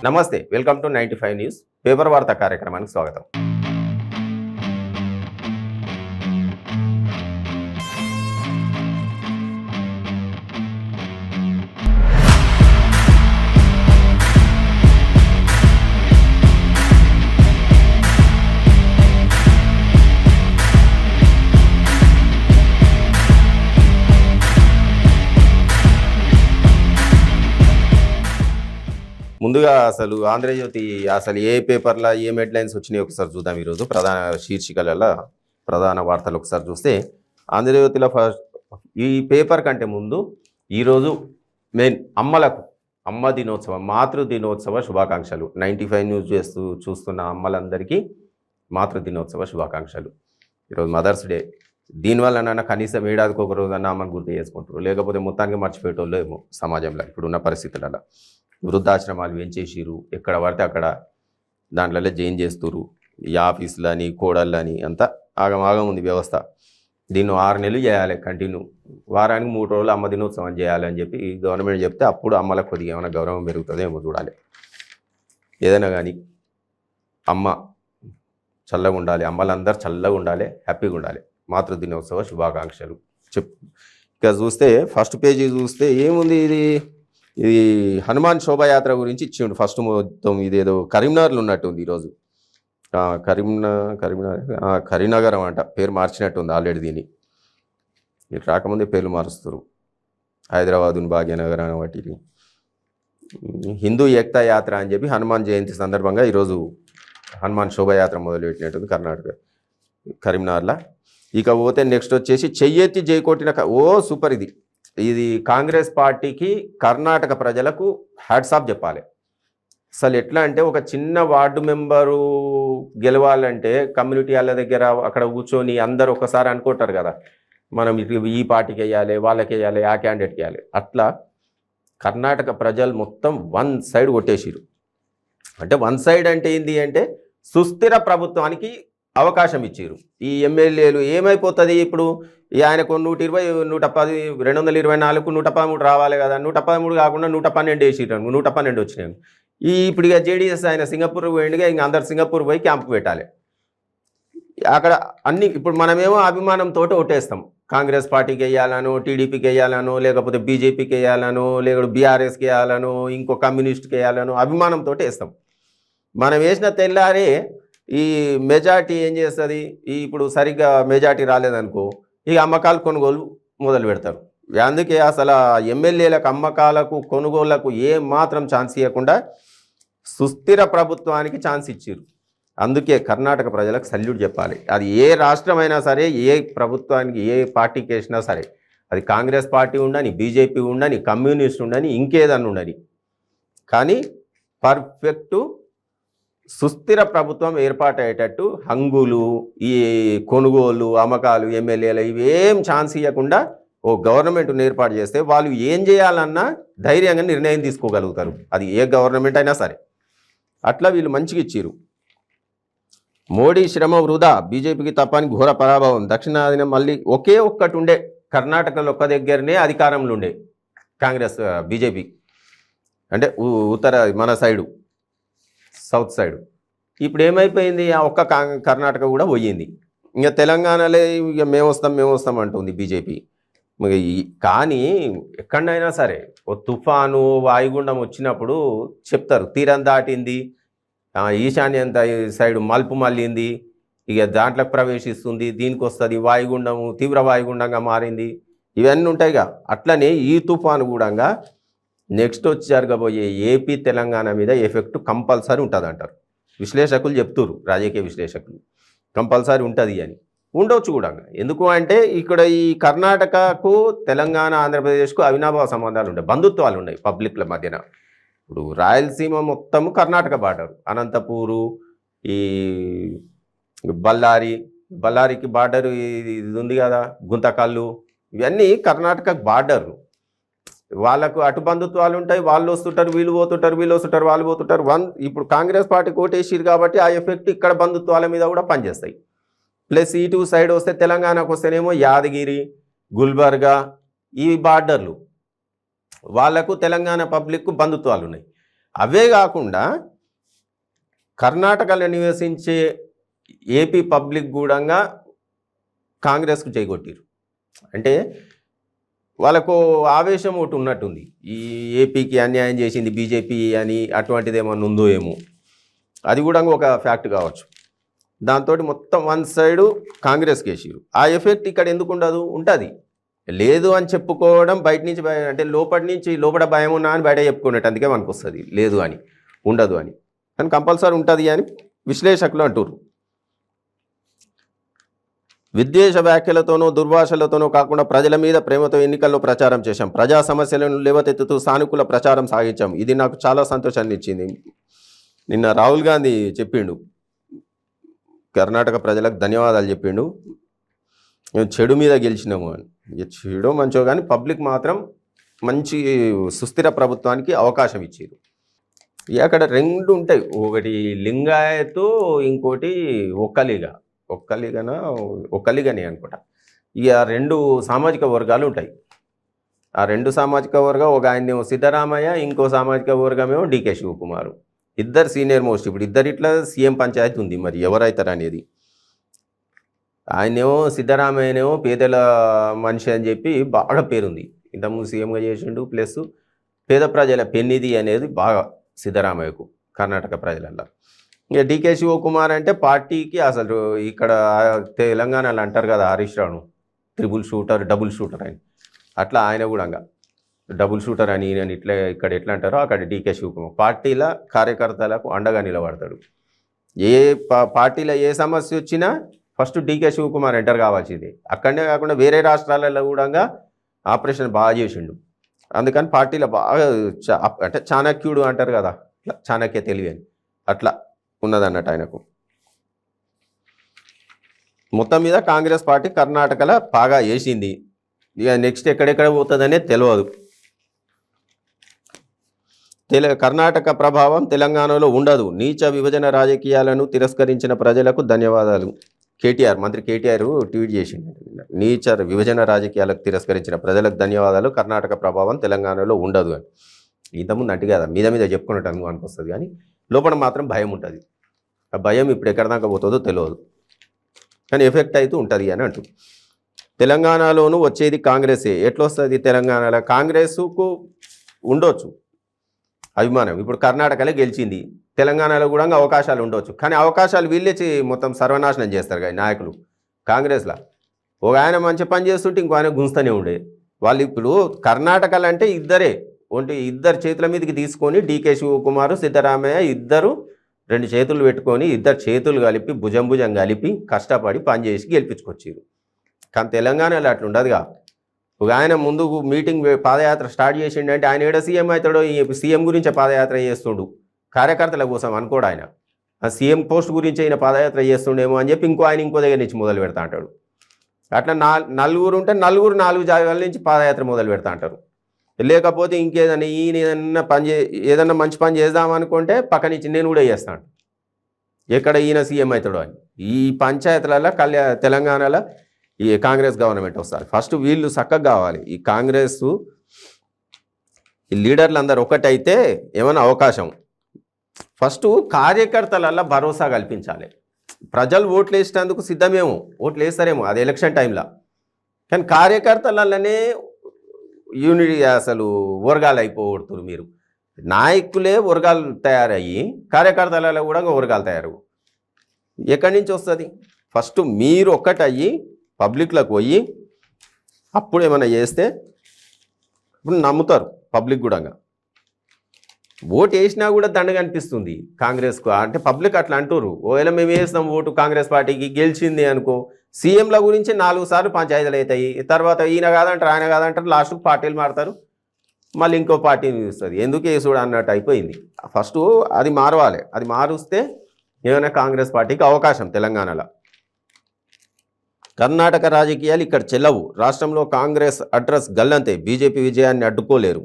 నమస్తే, welcome to 95 news paper వార్తా కార్యక్రమానికి స్వాగతం. ముందుగా అసలు ఆంధ్రజ్యోతి అసలు ఏ పేపర్లో ఏం హెడ్లైన్స్ వచ్చినాయి ఒకసారి చూద్దాం. ఈరోజు ప్రధాన శీర్షికలలో ప్రధాన వార్తలు ఒకసారి చూస్తే ఆంధ్రజ్యోతిలో ఫస్ట్ ఈ పేపర్ కంటే ముందు ఈరోజు మెయిన్ అమ్మలకు అమ్మ దినోత్సవం, మాతృ దినోత్సవ శుభాకాంక్షలు. 95 న్యూస్ చూస్తున్న అమ్మలందరికీ మాతృ దినోత్సవ శుభాకాంక్షలు. ఈరోజు మదర్స్ డే. దీనివల్ల కనీసం ఏడాదికి ఒక రోజన్నా అమ్మని గుర్తు చేసుకుంటారు, లేకపోతే మొత్తానికి మర్చిపోయేటోళ్ళు ఏమో సమాజంలో ఇప్పుడున్న పరిస్థితులలో. వృద్ధాశ్రమాలు పెంచేసిరు, ఎక్కడ పడితే అక్కడ దాంట్లో జైన్ చేస్తురు. ఈ ఆఫీసులని కోడళ్ళని అంతా ఆగమాగం ఉంది వ్యవస్థ. దీన్ని 6 నెలలు చేయాలి కంటిన్యూ, వారానికి 3 రోజులు అమ్మ దినోత్సవం చేయాలని చెప్పి గవర్నమెంట్ చెప్తే అప్పుడు అమ్మలకు కొద్దిగా ఏమైనా గౌరవం పెరుగుతుందేమో చూడాలి. ఏదైనా కానీ అమ్మ చల్లగా ఉండాలి, అమ్మలందరూ చల్లగా ఉండాలి, హ్యాపీగా ఉండాలి. మాతృ దినోత్సవ శుభాకాంక్షలు ఇక చూస్తే ఫస్ట్ పేజీ చూస్తే ఏముంది, ఇది హనుమాన్ శోభాయాత్ర గురించి ఇచ్చిండు. ఫస్ట్ మొత్తం ఇదేదో కరీంనగర్లో ఉన్నట్టుంది ఈరోజు. కరీంనగరం అంట, పేరు మార్చినట్టుంది ఆల్రెడీ. దీన్ని ఇటు రాకముందే పేర్లు మారుస్తారు. హైదరాబాదుని భాగ్యనగరం వాటిని హిందూ ఏకతా యాత్ర అని చెప్పి హనుమాన్ జయంతి సందర్భంగా ఈరోజు హనుమాన్ శోభాయాత్ర మొదలుపెట్టినట్టుంది కర్ణాటక కరీంనగర్లో. ఇక పోతే నెక్స్ట్ వచ్చేసి చెయ్యెత్తి జైకొట్టిన సూపర్. ఇది కాంగ్రెస్ పార్టీకి కర్ణాటక ప్రజలకు హ్యాట్స్ ఆఫ్ చెప్పాలి. అసలు ఎట్లా అంటే ఒక చిన్న వార్డు మెంబరు గెలవాలంటే కమ్యూనిటీ వాళ్ళ దగ్గర అక్కడ కూర్చొని అందరు ఒకసారి అనుకుంటారు కదా, మనం ఈ పార్టీకి వేయాలి, వాళ్ళకి వేయాలి, ఆ క్యాండిడేట్కి వేయాలి. అట్లా కర్ణాటక ప్రజలు మొత్తం వన్ సైడ్ కొట్టేసిరు. అంటే వన్ సైడ్ అంటే ఏంటి అంటే సుస్థిర ప్రభుత్వానికి అవకాశం ఇచ్చారు. ఈ ఎమ్మెల్యేలు ఏమైపోతుంది ఇప్పుడు, ఆయనకు 120, 110, 224, 113 రావాలి కదా, 113 కాకుండా 112 వేసిరు, 112 వచ్చినాయి. ఇప్పుడు ఇక జేడీఎస్ ఆయన సింగపూర్ పోయిండుగా, ఇంక అందరు సింగపూర్ పోయి క్యాంపు పెట్టాలి. అక్కడ అన్ని ఇప్పుడు మనమేమో అభిమానంతో ఓటేస్తాం. కాంగ్రెస్ పార్టీకి వేయాలనో, టీడీపీకి వేయాలనో, లేకపోతే బీజేపీకి వేయాలనో, లేకపోతే బీఆర్ఎస్కి వేయాలనో, ఇంకో కమ్యూనిస్ట్కి వేయాలనో అభిమానంతో వేస్తాం. మనం వేసిన తెల్లారే ఈ మెజార్టీ ఏం చేస్తుంది, ఇప్పుడు సరిగ్గా మెజార్టీ రాలేదనుకో, ఇక అమ్మకాలు కొనుగోలు మొదలు పెడతారు. అందుకే అసలు ఎమ్మెల్యేలకు అమ్మకాలకు కొనుగోళ్లకు ఏ మాత్రం ఛాన్స్ ఇవ్వకుండా సుస్థిర ప్రభుత్వానికి ఛాన్స్ ఇచ్చారు. అందుకే కర్ణాటక ప్రజలకు సల్యూట్ చెప్పాలి. అది ఏ రాష్ట్రమైనా సరే, ఏ ప్రభుత్వానికి ఏ పార్టీకి వేసినా సరే, అది కాంగ్రెస్ పార్టీ ఉండని, బీజేపీ ఉండని, కమ్యూనిస్ట్ ఉండని, ఇంకేదన్నా ఉండని, కానీ పర్ఫెక్టు సుస్థిర ప్రభుత్వం ఏర్పాటయ్యేటట్టు హంగులు, ఈ కొనుగోలు, అమ్మకాలు, ఎమ్మెల్యేలు ఇవేం ఛాన్స్ ఇవ్వకుండా ఓ గవర్నమెంట్ని ఏర్పాటు చేస్తే వాళ్ళు ఏం చేయాలన్నా ధైర్యంగా నిర్ణయం తీసుకోగలుగుతారు. అది ఏ గవర్నమెంట్ అయినా సరే. అట్లా వీళ్ళు మంచిగా ఇచ్చారు. మోడీ శ్రమ వృధా, బీజేపీకి తప్పని ఘోర పరాభవం. దక్షిణాదిన మళ్ళీ ఒకే ఒక్కటి ఉండే, కర్ణాటకలో ఒక్క దగ్గరనే అధికారంలో ఉండే కాంగ్రెస్, బీజేపీ అంటే ఉత్తర మన సైడు, సౌత్ సైడ్. ఇప్పుడు ఏమైపోయింది, ఆ ఒక్క కర్ణాటక కూడా పోయింది. ఇంకా తెలంగాణలో ఇక మేము వస్తాం అంటుంది బీజేపీ. కానీ ఎక్కడైనా సరే ఓ తుఫాను, వాయుగుండం వచ్చినప్పుడు చెప్తారు తీరం దాటింది, ఈశాన్యం సైడ్ మలుపు మళ్ళింది, ఇక దాంట్లోకి ప్రవేశిస్తుంది, దీనికి వస్తుంది, వాయుగుండము తీవ్ర వాయుగుండంగా మారింది, ఇవన్నీ ఉంటాయిగా. అట్లనే ఈ తుఫాను కూడా నెక్స్ట్ వచ్చి జరగబోయే ఏపీ తెలంగాణ మీద ఎఫెక్ట్ కంపల్సరీ ఉంటుంది అంటారు విశ్లేషకులు, చెప్తున్నారు రాజకీయ విశ్లేషకులు. కంపల్సరీ ఉంటుంది అని, ఉండొచ్చు కూడా. ఎందుకు అంటే ఇక్కడ ఈ కర్ణాటకకు తెలంగాణ, ఆంధ్రప్రదేశ్కు అవినాభావ సంబంధాలు ఉన్నాయి, బంధుత్వాలు ఉన్నాయి పబ్లిక్ల మధ్యన. ఇప్పుడు రాయలసీమ మొత్తము కర్ణాటక బార్డరు, అనంతపూరు, ఈ బళ్ళారికి బార్డరు ఇది ఉంది కదా, గుంతకల్లు, ఇవన్నీ కర్ణాటక బార్డరు. వాళ్ళకు అటు బంధుత్వాలు ఉంటాయి, వాళ్ళు వస్తుంటారు, వీళ్ళు పోతుంటారు, వీళ్ళు వస్తుంటారు, వాళ్ళు పోతుంటారు. ఇప్పుడు కాంగ్రెస్ పార్టీ కోటేసిరు కాబట్టి ఆ ఎఫెక్ట్ ఇక్కడ బంధుత్వాల మీద కూడా పనిచేస్తాయి. ప్లస్ ఇటు సైడ్ వస్తే తెలంగాణకు వస్తేనేమో యాదగిరి, గుల్బర్గా, ఈ బార్డర్లు వాళ్ళకు తెలంగాణ పబ్లిక్కు బంధుత్వాలు ఉన్నాయి. అవే కాకుండా కర్ణాటకలో నివసించే ఏపీ పబ్లిక్ కూడా కాంగ్రెస్కు చేయగొట్టారు. అంటే వాళ్ళకు ఆవేశం ఒకటి ఉన్నట్టుంది, ఈ ఏపీకి అన్యాయం చేసింది బీజేపీ అని, అటువంటిది ఏమన్నా ఉందో ఏమో, అది కూడా ఒక ఫ్యాక్ట్ కావచ్చు. దాంతో మొత్తం వన్ సైడు కాంగ్రెస్కి వేసారు. ఆ ఎఫెక్ట్ ఇక్కడ ఎందుకు ఉండదు? ఉంటుంది. లేదు అని చెప్పుకోవడం బయట నుంచి అంటే లోపల భయం ఉన్నా అని బయట చెప్పుకునేట్టు, అందుకే మనకు వస్తుంది లేదు అని, ఉండదు అని. కానీ కంపల్సరీ ఉంటుంది అని విశ్లేషకులు అంటారు. విద్వేష వ్యాఖ్యలతోనో దుర్భాషలతోనో కాకుండా ప్రజల మీద ప్రేమతో ఎన్నికల్లో ప్రచారం చేశాం. ప్రజా సమస్యలను లేవతెత్తుతూ సానుకూల ప్రచారం సాగించాం. ఇది నాకు చాలా సంతోషాన్ని ఇచ్చింది. నిన్న రాహుల్ గాంధీ చెప్పిండు, కర్ణాటక ప్రజలకు ధన్యవాదాలు చెప్పిండు, మేము చెడు మీద గెలిచినాము అని. చెడు మంచో కానీ పబ్లిక్ మాత్రం మంచి సుస్థిర ప్రభుత్వానికి అవకాశం ఇచ్చారు. అక్కడ రెండు ఉంటాయి, ఒకటి లింగాయత్, ఇంకోటి ఒక్కలిగనే అనుకుంటా. ఇక రెండు సామాజిక వర్గాలు ఉంటాయి. ఆ రెండు సామాజిక వర్గం, ఒక ఆయనేమో సిద్ధరామయ్య, ఇంకో సామాజిక వర్గమేమో డీకే శివకుమార్. ఇద్దరు సీనియర్ మోస్ట్. ఇప్పుడు ఇద్దరు ఇట్లా సీఎం పంచాయతీ ఉంది, మరి ఎవరైతారు అనేది. ఆయనేమో సిద్ధరామయ్యనేమో పేదల మనిషి అని చెప్పి బాగా పేరుంది, ఇంతకుముందు సీఎంగా చేసిండు. ప్లస్ పేద ప్రజల పెన్నిధి అనేది బాగా సిద్ధరామయ్యకు కర్ణాటక ప్రజలల్లో. ఇక డీకే శివకుమార్ అంటే పార్టీకి అసలు ఇక్కడ తెలంగాణలో అంటారు కదా హరీష్ రావును డబుల్ షూటర్ అని, అట్లా ఆయన కూడా డబుల్ షూటర్ అని నేను ఇక్కడ ఎట్లా అంటారో అక్కడ డీకే శివకుమార్ పార్టీల కార్యకర్తలకు అండగా నిలబడతాడు. ఏ పార్టీలో ఏ సమస్య వచ్చినా ఫస్ట్ డీకే శివకుమార్ ఎంటర్ కావాల్సిందే. అక్కడనే కాకుండా వేరే రాష్ట్రాలలో కూడా ఆపరేషన్ బాగా చేసిండు. అందుకని పార్టీలో బాగా అంటే చాణక్యుడు అంటారు కదా, చాణక్య తెలివి అని, అట్లా ఉన్నదన్నట్టు ఆయనకు. మొత్తం మీద కాంగ్రెస్ పార్టీ కర్ణాటకలో బాగా వేసింది. ఇక నెక్స్ట్ ఎక్కడెక్కడ పోతుందనే తెలియదు. కర్ణాటక ప్రభావం తెలంగాణలో ఉండదు. నీచ విభజన రాజకీయాలను తిరస్కరించిన ప్రజలకు ధన్యవాదాలు. మంత్రి కేటీఆర్ ట్వీట్ చేసిండు, నీచ విభజన రాజకీయాలకు తిరస్కరించిన ప్రజలకు ధన్యవాదాలు, కర్ణాటక ప్రభావం తెలంగాణలో ఉండదు అని. ఇంతకుముందు అంటే కదా మీద చెప్పుకున్నట్టు అనిపిస్తుంది, కానీ లోపల మాత్రం భయం ఉంటుంది. ఆ భయం ఇప్పుడు ఎక్కడ దాకా పోతుందో తెలియదు, కానీ ఎఫెక్ట్ అయితే ఉంటుంది అని అంటూ. తెలంగాణలోనూ వచ్చేది కాంగ్రెసే. ఎట్లా వస్తుంది తెలంగాణలో? కాంగ్రెస్కు ఉండొచ్చు అభిమానం. ఇప్పుడు కర్ణాటకలో గెలిచింది, తెలంగాణలో కూడా అవకాశాలు ఉండవచ్చు, కానీ అవకాశాలు వీళ్ళే మొత్తం సర్వనాశనం చేస్తారు కదా నాయకులు కాంగ్రెస్లో. ఒక ఆయన మంచి పని చేస్తుంటే ఇంకో ఆయన గుంజుతూనే ఉండే. వాళ్ళు ఇప్పుడు కర్ణాటకలో అంటే ఇద్దరు చేతుల మీదకి తీసుకొని డీకే శివకుమార్, సిద్ధరామయ్య ఇద్దరు రెండు చేతులు పెట్టుకొని ఇద్దరు చేతులు కలిపి భుజం కలిపి కష్టపడి పనిచేసి గెలిపించుకొచ్చారు. కానీ తెలంగాణలో అట్లా ఉండదుగా. ఒక ఆయన ముందు మీటింగ్ పాదయాత్ర స్టార్ట్ చేసిండే, ఆయన ఏడో సీఎం అవుతాడో, సీఎం గురించే పాదయాత్ర చేస్తుండు, కార్యకర్తల కోసం అనుకోడు. ఆయన ఆ సీఎం పోస్ట్ గురించి ఆయన పాదయాత్ర చేస్తుండేమో అని చెప్పి ఇంకో దగ్గర నుంచి మొదలు పెడతా అంటాడు. అట్లా నలుగురు ఉంటే నాలుగు జాగాల నుంచి పాదయాత్ర మొదలు పెడతా అంటారు. లేకపోతే ఇంకేదైనా ఏదన్నా మంచి పని చేద్దామనుకుంటే పక్క నుంచి నేను కూడా చేస్తాను, ఎక్కడ ఈయన సీఎం అవుతాడో అని. ఈ పంచాయతీలలో తెలంగాణలో ఈ కాంగ్రెస్ గవర్నమెంట్ వస్తారు. ఫస్ట్ వీళ్ళు చక్కగా కావాలి. ఈ కాంగ్రెస్ ఈ లీడర్లు అందరు ఒకటైతే ఏమైనా అవకాశం. ఫస్ట్ కార్యకర్తలల్లో భరోసా కల్పించాలి. ప్రజలు ఓట్లు వేసేందుకు సిద్ధమేమో, ఓట్లు వేస్తారేమో అది ఎలక్షన్ టైంలో, కానీ కార్యకర్తలలోనే యూనిటీ అసలు వర్గాలు అయిపోగొడుతున్నారు. మీరు నాయకులే వర్గాలు తయారయ్యి కార్యకర్తలలో కూడా వర్గాలు తయారు. ఎక్కడి నుంచి వస్తుంది? ఫస్ట్ మీరు ఒక్కటయ్యి పబ్లిక్లోకి పోయి అప్పుడు ఏమైనా చేస్తే ఇప్పుడు నమ్ముతారు పబ్లిక్ కూడా. ఓటు వేసినా కూడా దండగా అనిపిస్తుంది కాంగ్రెస్కు. అంటే పబ్లిక్ అట్లా అంటారు, ఒకవేళ మేము వేస్తాం ఓటు కాంగ్రెస్ పార్టీకి, గెలిచింది అనుకో, సీఎంల గురించి 4 సార్లు పంచాయతీలు అవుతాయి, తర్వాత ఈయన కాదంటారు ఆయన కాదంటారు, లాస్ట్కు పార్టీలు మారుతారు, మళ్ళీ ఇంకో పార్టీని చూస్తుంది, ఎందుకు వేసుడు అన్నట్టు అయిపోయింది. ఫస్ట్ అది మారవాలి. అది మారుస్తే ఏమైనా కాంగ్రెస్ పార్టీకి అవకాశం తెలంగాణలో. కర్ణాటక రాజకీయాలు ఇక్కడ చెల్లవు. రాష్ట్రంలో కాంగ్రెస్ అడ్రస్ గల్లంతే. బీజేపీ విజయాన్ని అడ్డుకోలేరు.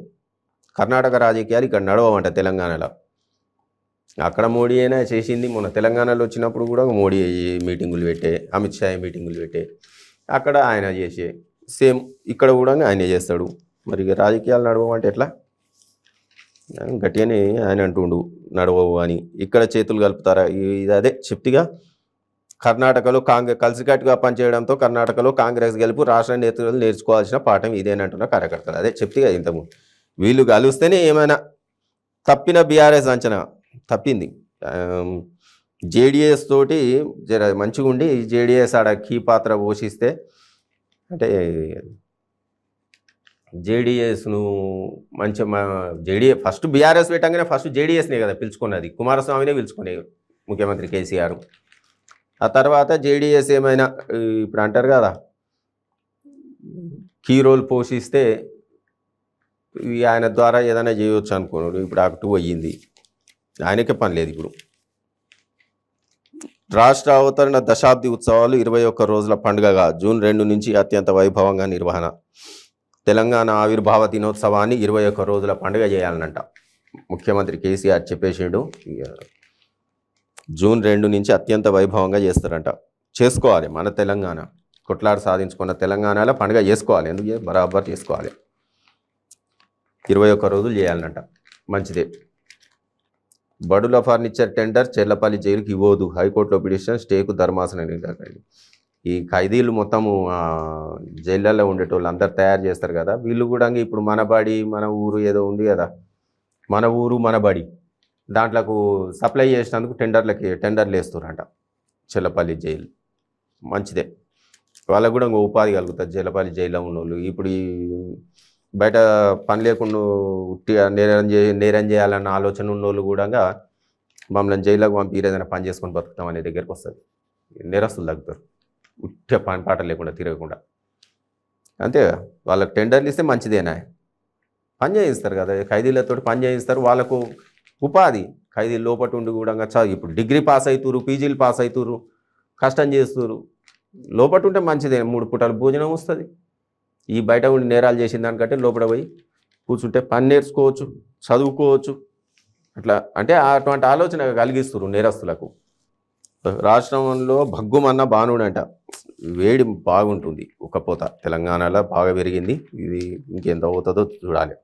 కర్ణాటక రాజకీయాలు ఇక్కడ నడవమంట తెలంగాణలో. అక్కడ మోడీ అయినా చేసింది. మొన్న తెలంగాణలో వచ్చినప్పుడు కూడా మోడీ మీటింగులు పెట్టే, అమిత్ షా మీటింగులు పెట్టే, అక్కడ ఆయన చేసే సేమ్ ఇక్కడ కూడా ఆయన చేస్తాడు. మరి రాజకీయాలు నడవమంటే ఎట్లా? గట్టిగానే ఆయన అంటుండు నడవవు అని. ఇక్కడ చేతులు కలుపుతారా? ఇది అదే చెప్తిగా, కర్ణాటకలో కలిసికట్టుగా పనిచేయడంతో కర్ణాటకలో కాంగ్రెస్ గెలుపు, రాష్ట్ర నేతలు నేర్చుకోవాల్సిన పాఠం ఇదేనంటున్న కార్యకర్తలు. అదే చెప్తిగా ఇంతకు వీళ్ళు కలిస్తేనే ఏమైనా తప్పిన బీఆర్ఎస్ అంచనా తప్పింది. జేడిఎస్ తోటి జర మంచిగా ఉండి జేడిఎస్ ఆడ కీ పాత్ర పోషిస్తే, అంటే జేడిఎస్ను మంచిగా జేడిఎస్ ఫస్ట్ బీఆర్ఎస్ పెట్టంగానే ఫస్ట్ జేడిఎస్నే కదా పిలుచుకున్నది, కుమారస్వామినే పిలుచుకునే ముఖ్యమంత్రి కేసీఆర్. ఆ తర్వాత జేడిఎస్ ఏమైనా ఇప్పుడు అంటారు కదా కీ రోల్ పోషిస్తే ఆయన ద్వారా ఏదైనా చేయవచ్చు అనుకున్నాడు. ఇప్పుడు అటు అయ్యింది, ఆయనకే పని లేదు ఇప్పుడు. రాష్ట్ర అవతరణ దశాబ్ది ఉత్సవాలు 21 రోజుల పండుగగా జూన్ 2 నుంచి అత్యంత వైభవంగా నిర్వహణ. తెలంగాణ ఆవిర్భావ దినోత్సవాన్ని 21 రోజుల పండుగ చేయాలనంట ముఖ్యమంత్రి కేసీఆర్ చెప్పేసిండు. జూన్ 2 నుంచి అత్యంత వైభవంగా చేస్తారంట. చేసుకోవాలి, మన తెలంగాణ కొట్లాడి సాధించుకున్న తెలంగాణలో పండుగ చేసుకోవాలి. ఎందుకు బరాబర్ చేసుకోవాలి. 21 రోజులు చేయాలనంట, మంచిదే. బడుల ఫర్నిచర్ టెండర్ చెర్లపల్లి జైలుకి ఇవ్వదు, హైకోర్టులో పిటిషన్, స్టేకు ధర్మాసనం నిర్ధారణ. ఈ ఖైదీలు మొత్తము జైళ్ళల్లో ఉండేటోళ్ళు అందరు తయారు చేస్తారు కదా, వీళ్ళు కూడా ఇప్పుడు మన బడి మన ఊరు ఏదో ఉంది కదా, మన ఊరు మన బడి, దాంట్లకు సప్లై చేసినందుకు టెండర్లు వేస్తారంట చెర్లపల్లి జైలు. మంచిదే, వాళ్ళకు కూడా ఉపాధి కలుగుతుంది చెర్లపల్లి జైల్లో ఉన్నోళ్ళు. ఇప్పుడు బయట పని లేకుండా ఉట్టిగా నేరం చేయాలన్న ఆలోచన ఉన్నోళ్ళు కూడా మమ్మల్ని జైల్లోకి పంపి ఏదైనా పని చేసుకొని బతుకుతాం అనే దగ్గరికి వస్తుంది. నేరస్తులు తగ్గుతారు ఉట్టిగా పని పాట లేకుండా తిరగకుండా. అంతే, వాళ్ళకి టెండర్లు ఇస్తే మంచిదేనా, పని చేయిస్తారు కదా, ఖైదీలతో పని చేయిస్తారు, వాళ్ళకు ఉపాధి. ఖైదీలు లోపల ఉండి కూడా ఇప్పుడు డిగ్రీ పాస్ అవుతురు, పీజీలు పాస్ అవుతురు, కష్టం చేస్తున్నారు. లోపల ఉంటే మంచిదే, 3 పూటలు భోజనం వస్తుంది. ఈ బయట ఉండి నేరాలు చేసిన దానికంటే లోపల పోయి కూర్చుంటే పని నేర్చుకోవచ్చు, చదువుకోవచ్చు. అట్లా అంటే అటువంటి ఆలోచన కలిగిస్తారు నేరస్తులకు. రాష్ట్రంలో భగ్గుమన్న బాణుడంట, వేడి బాగుంటుంది, ఉక్కపోత తెలంగాణలో బాగా పెరిగింది. ఇది ఇంకెంత అవుతుందో చూడాలి.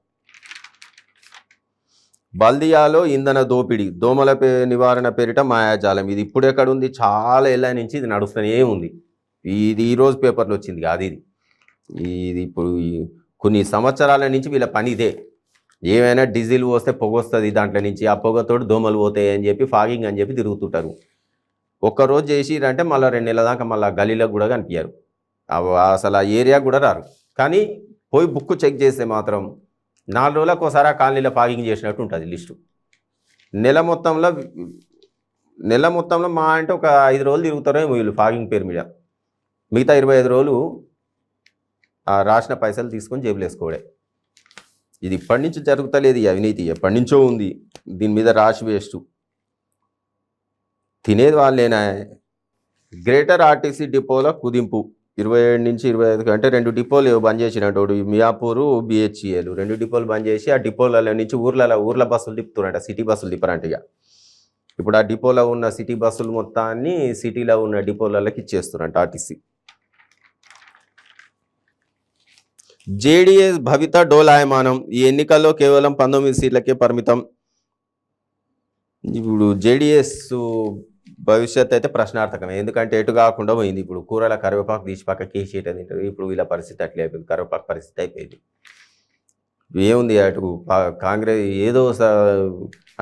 బల్దియాలో ఇంధన దోపిడీ, దోమల నివారణ పేరిట మాయాజాలం. ఇది ఇప్పుడు ఎక్కడ ఉంది, చాలా ఏళ్ళ నుంచి ఇది నడుస్తూనే ఉంది. ఇది ఈరోజు పేపర్లో వచ్చింది కాదు, ఇది ఇప్పుడు కొన్ని సంవత్సరాల నుంచి వీళ్ళ పని ఇదే. ఏమైనా డీజిల్ పోస్తే పొగ వస్తుంది దాంట్లో నుంచి, ఆ పొగతోటి దోమలు పోతాయి అని చెప్పి ఫాగింగ్ అని చెప్పి తిరుగుతుంటారు. ఒక్కరోజు చేసిరంటే మళ్ళీ 2 నెలల దాకా మళ్ళీ గలీలకు కూడా కనిపించారు, అసలు ఆ ఏరియా కూడా రారు. కానీ పోయి బుక్ చెక్ చేస్తే మాత్రం 4 రోజులకు ఒకసారి ఆ కాలనీలో ఫాగింగ్ చేసినట్టు ఉంటుంది లిస్టు. నెల మొత్తంలో మా అంటే ఒక 5 రోజులు తిరుగుతారో వీళ్ళు ఫాగింగ్ పేరు మీద. మిగతా 25 రోజులు రాసిన పైసలు తీసుకొని జేబులు వేసుకోవడే. ఇది ఇప్పటి నుంచి జరుగుతలేదు, ఈ అవినీతి ఎప్పటి నుంచో ఉంది. దీని మీద రాసి వేస్ట్, తినేది వాళ్ళేనా. గ్రేటర్ ఆర్టీసీ డిపోలో కుదింపు, 27 నుంచి 25 అంటే 2 డిపోలు బంద్ చేసినట్టు, మియాపూరు బిహెచ్ఈఏలు 2 డిపోలు బంద్ చేసి ఆ డిపోల నుంచి ఊర్ల బస్సులు తిప్పుతారంట, సిటీ బస్సులు తిప్పరంట. ఇప్పుడు ఆ డిపోలో ఉన్న సిటీ బస్సులు మొత్తాన్ని సిటీలో ఉన్న డిపోలకి ఇచ్చేస్తారంట ఆర్టీసీ. జేడీఎస్ భవిత డోలాయమానం, ఈ ఎన్నికల్లో కేవలం 19 సీట్లకే పరిమితం. ఇప్పుడు జేడీఎస్ భవిష్యత్ అయితే ప్రశ్నార్థకమే, ఎందుకంటే ఎటు కాకుండా పోయింది. ఇప్పుడు కూరల కరివేపాకు తీసి పక్కకి వేసేట తింటారు. ఇప్పుడు వీళ్ళ పరిస్థితి అట్లే అయిపోయింది, కరివేపాకు పరిస్థితి అయిపోయింది. ఏముంది అటు కాంగ్రెస్ ఏదో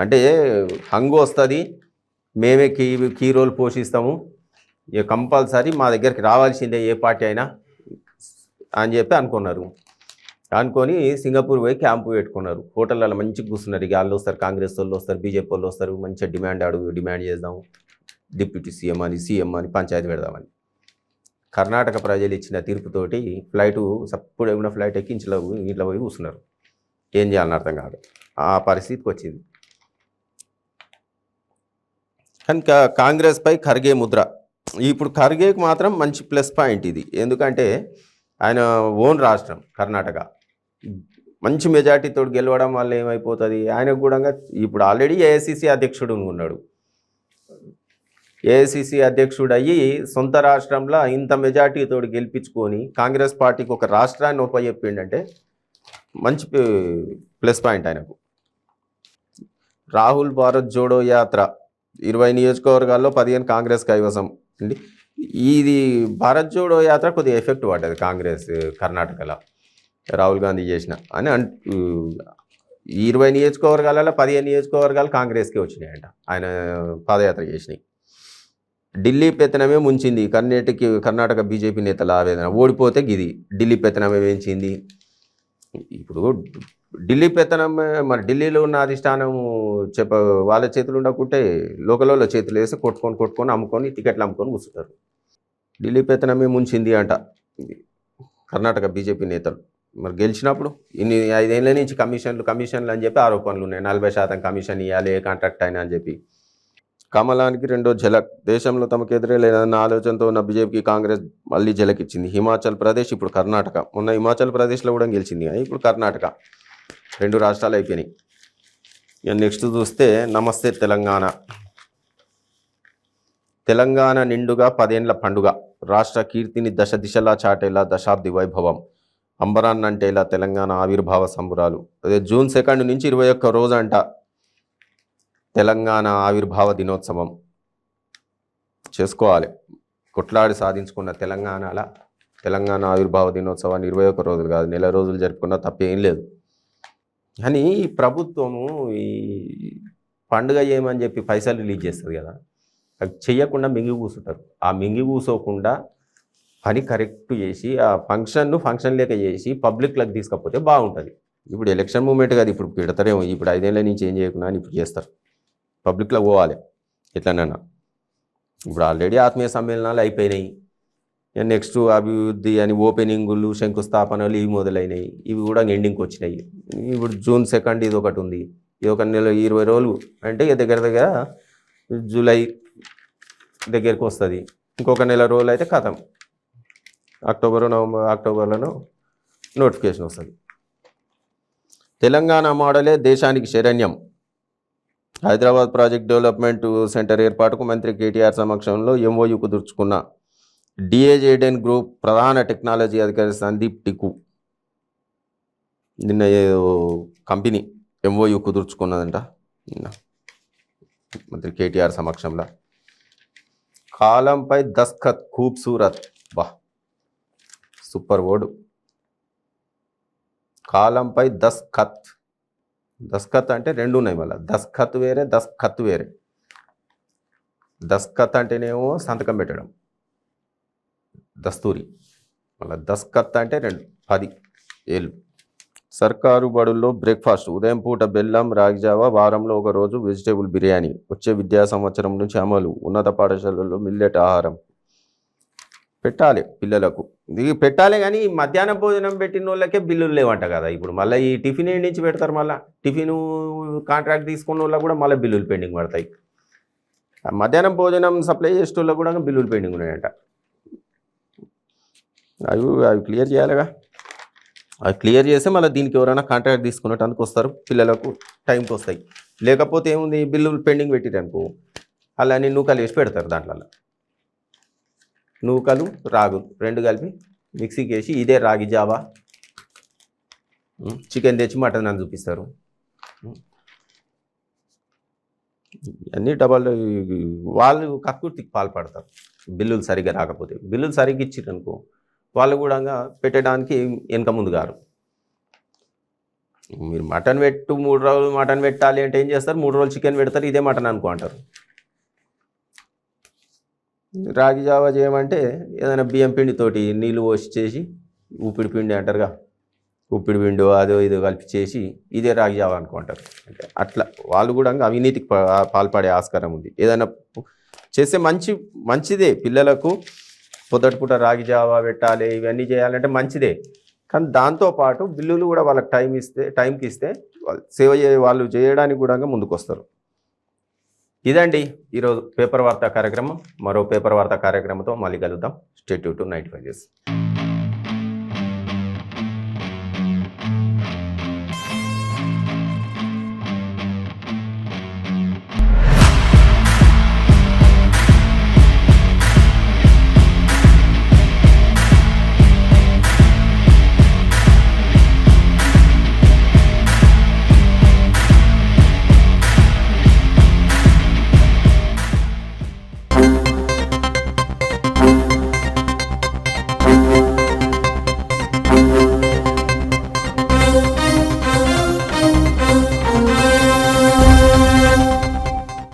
అంటే హంగు వస్తుంది, మేమే కీ రోల్ పోషిస్తాము, ఇక కంపల్సరీ మా దగ్గరికి రావాల్సిందే ఏ పార్టీ అయినా అని చెప్పి అనుకున్నారు. అనుకొని సింగపూర్ పోయి క్యాంపు పెట్టుకున్నారు. హోటళ్ళలో మంచిగా కూర్చున్నారు. ఇక వాళ్ళు వస్తారు, కాంగ్రెస్ వాళ్ళు వస్తారు, బీజేపీ వాళ్ళు వస్తారు, మంచిగా డిమాండ్ చేద్దాం, డిప్యూటీ సీఎం అని పంచాయతీ పెడదామని. కర్ణాటక ప్రజలు ఇచ్చిన తీర్పుతోటి ఫ్లైటు సప్పుడు ఏమైనా ఫ్లైట్ ఎక్కి ఇంట్లో పోయి కూర్చున్నారు. ఏం చేయాలని అర్థం కాదు, ఆ పరిస్థితికి వచ్చింది. కనుక కాంగ్రెస్పై ఖర్గే ముద్ర. ఇప్పుడు ఖర్గేకి మాత్రం మంచి ప్లస్ పాయింట్ ఇది, ఎందుకంటే ఆయన ఓన్ రాష్ట్రం కర్ణాటక, మంచి మెజార్టీతో గెలవడం వల్ల ఏమైపోతుంది, ఆయనకు కూడా ఇప్పుడు ఆల్రెడీ ఏఐసిసి అధ్యక్షుడు ఉన్నాడు. ఏఐసిసి అధ్యక్షుడు అయ్యి సొంత రాష్ట్రంలో ఇంత మెజార్టీతో గెలిపించుకొని కాంగ్రెస్ పార్టీకి ఒక రాష్ట్రాన్ని ఉపయోగపెట్టిండంటే మంచి ప్లస్ పాయింట్ ఆయనకు. రాహుల్ భారత్ జోడో యాత్ర 20 నియోజకవర్గాల్లో 15 కాంగ్రెస్ కైవసం అండి. ఇది భారత్ జోడో యాత్ర కొద్దిగా ఎఫెక్ట్ పడ్డది కాంగ్రెస్ కర్ణాటకలో రాహుల్ గాంధీ చేసిన అని 20 నియోజకవర్గాలలో 15 నియోజకవర్గాలు కాంగ్రెస్కే వచ్చినాయంట ఆయన పాదయాత్ర చేసినాయి. ఢిల్లీ పెత్తనమే ముంచింది కర్ణాటక బీజేపీ నేతల ఆవేదన. ఓడిపోతే గిది ఢిల్లీ పెత్తనమే వేయించింది. ఇప్పుడు ఢిల్లీ పెత్తనం మరి ఢిల్లీలో ఉన్న అధిష్టానం వాళ్ళ చేతులు ఉండకుంటే లోకల్లో చేతులు వేసి కొట్టుకొని అమ్ముకొని టికెట్లు అమ్ముకొని కూర్చుంటారు. ఢిల్లీ పెత్తనమే ముంచింది అంట కర్ణాటక బీజేపీ నేతలు. మరి గెలిచినప్పుడు 5 ఏళ్ళ నుంచి కమిషన్లు అని చెప్పి ఆరోపణలు ఉన్నాయి. 40% కమిషన్ ఇవ్వాలి ఏ కాంట్రాక్ట్ అయినా అని చెప్పి. కమలానికి రెండో ఝలక్. దేశంలో తమకు ఎదురే లేదన్న ఆలోచనతో ఉన్న బీజేపీకి కాంగ్రెస్ మళ్ళీ ఝలక్ ఇచ్చింది. హిమాచల్ ప్రదేశ్, ఇప్పుడు కర్ణాటక. మొన్న హిమాచల్ ప్రదేశ్లో కూడా గెలిచింది, ఇప్పుడు కర్ణాటక. 2 రాష్ట్రాలు అయిపోయినాయి. నెక్స్ట్ చూస్తే నమస్తే తెలంగాణ. తెలంగాణ నిండుగా 10 ఏళ్ల పండుగ. రాష్ట్ర కీర్తిని దశ దిశలా చాటేలా దశాబ్ది వైభవం. అంబరాన్నంటేలా తెలంగాణ ఆవిర్భావ సంబురాలు. అదే జూన్ 2 నుంచి 21 రోజు అంట తెలంగాణ ఆవిర్భావ దినోత్సవం చేసుకోవాలి. కొట్లాడి సాధించుకున్న తెలంగాణ ఆవిర్భావ దినోత్సవాన్ని 21 రోజులు కాదు, నెల రోజులు జరుపుకున్నా తప్పేం లేదు. కానీ ఈ ప్రభుత్వము ఈ పండుగ చేయమని చెప్పి పైసలు రిలీజ్ చేస్తుంది కదా, అది చెయ్యకుండా మింగి కూర్చుంటారు. ఆ మింగి కూర్చోకుండా పని కరెక్ట్ చేసి ఆ ఫంక్షన్ లేక చేసి పబ్లిక్లకు తీసుకపోతే బాగుంటుంది. ఇప్పుడు ఎలక్షన్ మూమెంట్ కాదు, ఇప్పుడు పెడతారేమో. ఇప్పుడు 5 ఏళ్ళ నుంచి ఏం చేయకుండా అని ఇప్పుడు చేస్తారు. పబ్లిక్లో పోవాలి ఎట్లనన్నా. ఇప్పుడు ఆల్రెడీ ఆత్మీయ సమ్మేళనాలు అయిపోయినాయి. నెక్స్ట్ అభివృద్ధి అని ఓపెనింగులు, శంకుస్థాపనలు ఇవి మొదలైనవి. ఇవి కూడా ఎండింగ్కి వచ్చినాయి. ఇప్పుడు జూన్ 2 ఇది ఒకటి ఉంది. ఇది ఒక నెల 20 రోజులు అంటే దగ్గర జూలై దగ్గరికి వస్తుంది. ఇంకొక నెల రోజులు అయితే కథం. అక్టోబర్లోనో నోటిఫికేషన్ వస్తుంది. తెలంగాణ మోడలే దేశానికి శరణ్యం. హైదరాబాద్ ప్రాజెక్ట్ డెవలప్మెంట్ సెంటర్ ఏర్పాటుకు మంత్రి కేటీఆర్ సమక్షంలో ఎంఓయూ కుదుర్చుకున్న డిఏజేడెన్ గ్రూప్ ప్రధాన టెక్నాలజీ అధికారి సందీప్ టికు నిన్న కంపెనీ ఎంఓయూ కుదుర్చుకున్నదంట మంత్రి కేటీఆర్ సమక్షంలో. కాలంపై దస్ఖత్ ఖూబ్సూరత్. బా సూపర్ వర్డ్. కాలంపై దస్ఖత్ అంటే 2 ఉన్నాయి. మళ్ళీ దస్ఖత్ వేరే, దస్ఖత్ వేరే. దస్ఖత్ అంటేనేమో సంతకం పెట్టడం, దస్తూరి. మళ్ళీ దస్ఖత్ అంటే 10 ఏళ్ళు. సర్కారు బడుల్లో బ్రేక్ఫాస్ట్. ఉదయం పూట బెల్లం, రాగిజావా, వారంలో ఒక రోజు వెజిటేబుల్ బిర్యానీ. వచ్చే విద్యా సంవత్సరం నుంచి అమలు. ఉన్నత పాఠశాలల్లో మిల్లెట్ ఆహారం పెట్టాలి పిల్లలకు. ఇది పెట్టాలి కానీ మధ్యాహ్నం భోజనం పెట్టిన వాళ్ళకే బిల్లులు లేవంట కదా. ఇప్పుడు మళ్ళీ ఈ టిఫిన్ ఏం నుంచి పెడతారు? మళ్ళీ టిఫిన్ కాంట్రాక్ట్ తీసుకున్న వాళ్ళకి కూడా మళ్ళీ బిల్లులు పెండింగ్ పడతాయి. మధ్యాహ్నం భోజనం సప్లై చేసే వాళ్ళకి కూడా బిల్లులు పెండింగ్ ఉన్నాయంట. అవి క్లియర్ చేయాలిగా. అవి క్లియర్ చేస్తే మళ్ళీ దీనికి ఎవరైనా కాంట్రాక్ట్ తీసుకున్నట్టు అందుకు వస్తారు, పిల్లలకు టైంకి వస్తాయి. లేకపోతే ఏముంది, బిల్లులు పెండింగ్ పెట్టిరనుకో అలా నూకలు వేసి పెడతారు. దాంట్లో నూకలు, రాగులు 2 కలిపి మిక్సీకి వేసి ఇదే రాగి జావా, చికెన్ తెచ్చి మటన్ అని చూపిస్తారు. అన్నీ డబల్. వాళ్ళు కక్కుర్తికి పాల్పడతారు బిల్లులు సరిగ్గా రాకపోతే. బిల్లులు సరిగ్గా ఇచ్చిరనుకో వాళ్ళు కూడా పెట్టడానికి వెనక ముందు గారు. మీరు మటన్ 3 రోజులు మటన్ పెట్టాలి అంటే ఏం చేస్తారు? 3 రోజులు చికెన్ పెడతారు, ఇదే మటన్ అనుకో అంటారు. రాగి జావా చేయమంటే ఏదైనా బియ్యం పిండితోటి నీళ్ళు పోసి చేసి, ఉప్పిడి పిండి అంటారుగా, ఉప్పిడి పిండి అదో ఇదో కలిపి చేసి ఇదే రాగి జావా అనుకుంటారు. అంటే అట్లా వాళ్ళు కూడా అవినీతికి పాల్పడే ఆస్కారం ఉంది. ఏదైనా చేస్తే మంచిదే. పిల్లలకు పొద్దుటిపూట రాగి జావా పెట్టాలి, ఇవన్నీ చేయాలంటే మంచిదే. కానీ దాంతోపాటు బిల్లులు కూడా వాళ్ళకి టైంకి ఇస్తే సేవ వాళ్ళు చేయడానికి కూడా ముందుకు వస్తారు. ఇదండి ఈరోజు పేపర్ వార్తా కార్యక్రమం. మరో పేపర్ వార్తా కార్యక్రమంతో మళ్ళీ కలుద్దాం. Stay tune to 95 News.